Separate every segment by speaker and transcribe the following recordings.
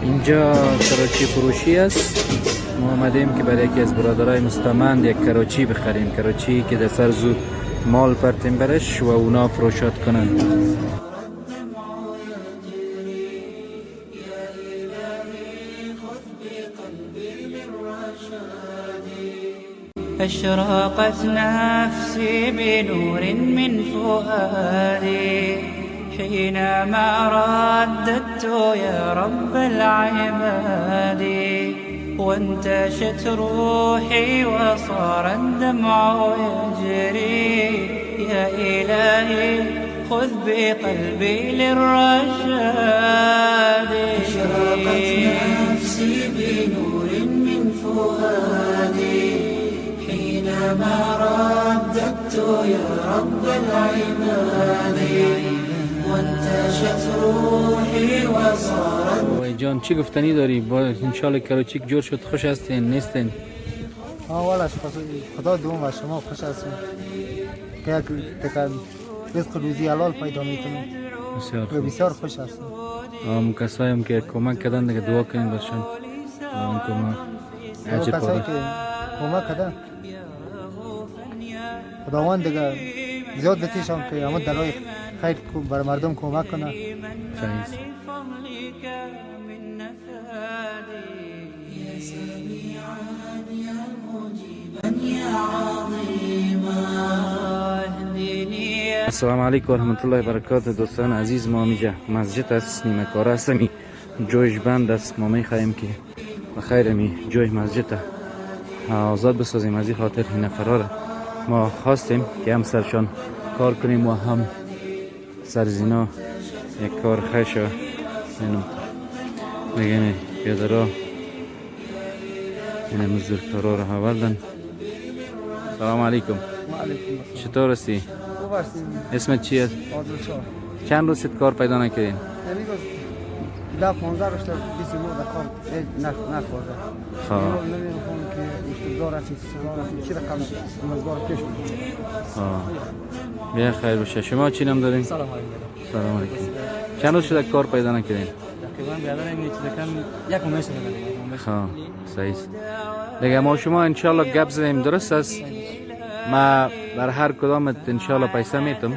Speaker 1: اینجا کراچی فروشی است. ما آمدیم که برای یکی از برادرای مستمند یک کراچی بخریم، کراچی که در سر زود مال پرتیم برش و اونا فروشات کنن.
Speaker 2: أشرقت نفسي بنور من فؤادي حينما رددت يا رب العباد وانتشت روحي وصار الدمع يجري يا إلهي خذ بقلبي للرشاد. أشرقت نفسي بنور من فؤادي حينما رددت يا رب العباد وانتشت روحي وصارت.
Speaker 1: وای جان چی گفتنی داری؟ با انشالله کراچی جور شد. خوش هستین نیستین؟
Speaker 3: والا خدا دوم و شما خوش هستین که رزق روزی حلال پیدا میکنید. بسیار خوش هستین.
Speaker 1: اون کسایی هم که کمک کردن دیگه دعا کنین برشان. اون کمک اجر
Speaker 3: کسایی که کمک کردن خداوند دیگه زیاد بتیشم که همه درای خیر بر مردم کمک کنه.
Speaker 1: صحیح. السلام علیکم و رحمت الله و برکاته. دوستان عزیز، ما اینجا مسجد است، نیمه کاره است، می جایش بند است. ما میخواهیم که بخیر می جای مسجد آزاد بسازیم. از این خاطر این نفرا ما خواستیم که هم سرشان کار کنیم و هم سر زینا یک کار خیش و بگیم پیاده را این مزدورکارا را آوردن. سلام علیکم. چطور هستی؟ اسمت چی است؟ چند روز کار پیدا نکردین؟
Speaker 3: ده 15 روز 29 کار نخورده. نمی‌فهمم که اشتباه رسید چی رقم مزدور پیش بود.
Speaker 1: بیا خیر باشه. شما چی نام دارین؟
Speaker 4: سلام علیکم.
Speaker 1: سلام علیکم. چند روز شده کار پیدا نکردین؟
Speaker 4: تقریبا بیادر این چیز کم یک ماه شده.
Speaker 1: صحیح. دیگه ما شما ان شاء الله گپ زدیم، درست است؟ ما بر هر کدامت ان شاء الله پیسه میتم.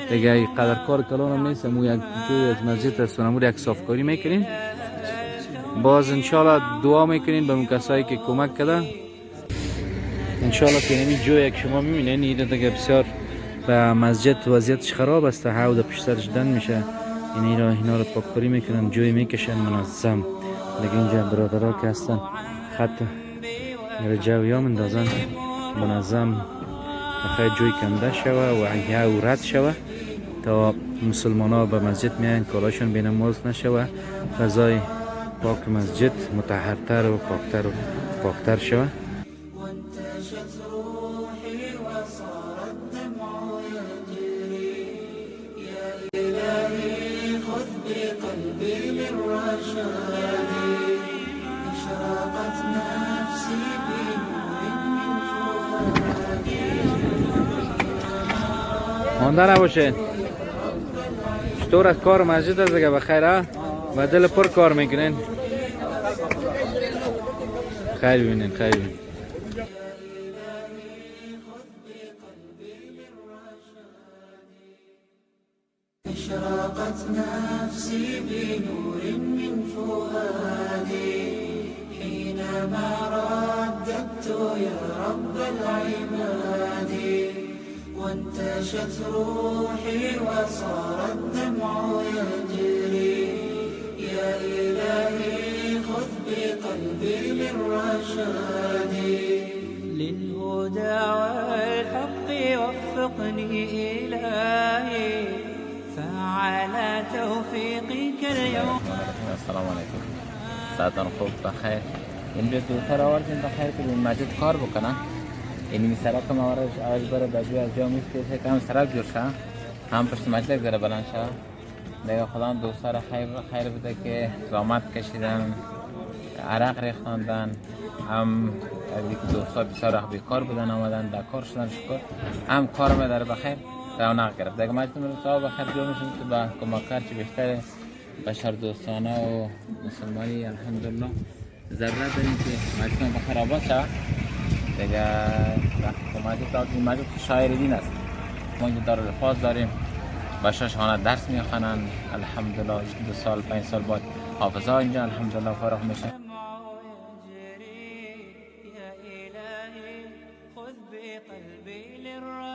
Speaker 1: دیگه قدر کار کلانم نیست. مو یک جای از مسجد است و نمود یک صافکاری میکنین. باز ان شاء الله دعا میکنین به اون کسایی که کمک کردن. ان شاء الله که نمی جایی که شما میبینین این دیگه بسیار به مسجد وضعیتش خراب است. حوض پشت سرش دن میشه. اینا رو پاککاری میکنن، جای میکشن منظم. دیگه اینجا برادرها که هستن خط جویا مندازن منظم بخیر جوی کنده شوه و یا رد شوه تا مسلمان ها به مسجد میان کالاشون بینماز نشوه، فضای پاک مسجد مطهرتر و پاکتر شوه. مانده نباشه. چطور از کار مسجد است دیگه بخیره و دل پر کار میکنین. خیر ببینین، خیر ببینین.
Speaker 2: اشرقت نفسي بنور من فؤادي حينما رددت يا رب العباد وانتشت روحي وصار الدمع يجري يا إلهي خذ بقلبي للرشاد للهدى والحق وفقني إلهي فعلى توفيقك اليوم.
Speaker 5: السلام علیکم. ساعتان خوب بخیر. این به دوتر آوردیم بخیر که این مسجد کار بکنه. این سرک هم آورش بره بجوی از جا میفته که هم سرک جور شه، هم پشت مسجد بره بلند شه. دیگه خدا دوستار خیر بده که زحمت کشیدن، عرق ریختاندن، هم دیگه دوستا بسیار بیکار بودن آمدن در کار شدن شکر. هم کارم داره بخیر رونق گرفت. دیگه مسجد رو صاحب بخیر جا میشیم که با کمکار چی بیشتر بشر دوستانه و مسلمانی الحمدلله ضرورت داریم که مجلس ما خرابات شد دیگه وقتی که مجلس شاعر دین است. ما اینجا دارالحفاظ داریم، بچه‌هاش درس میخوانند الحمدلله. 2 سال 5 سال بعد حافظا اینجا الحمدلله فارغ میشه.
Speaker 2: خذ بقلبي للراحة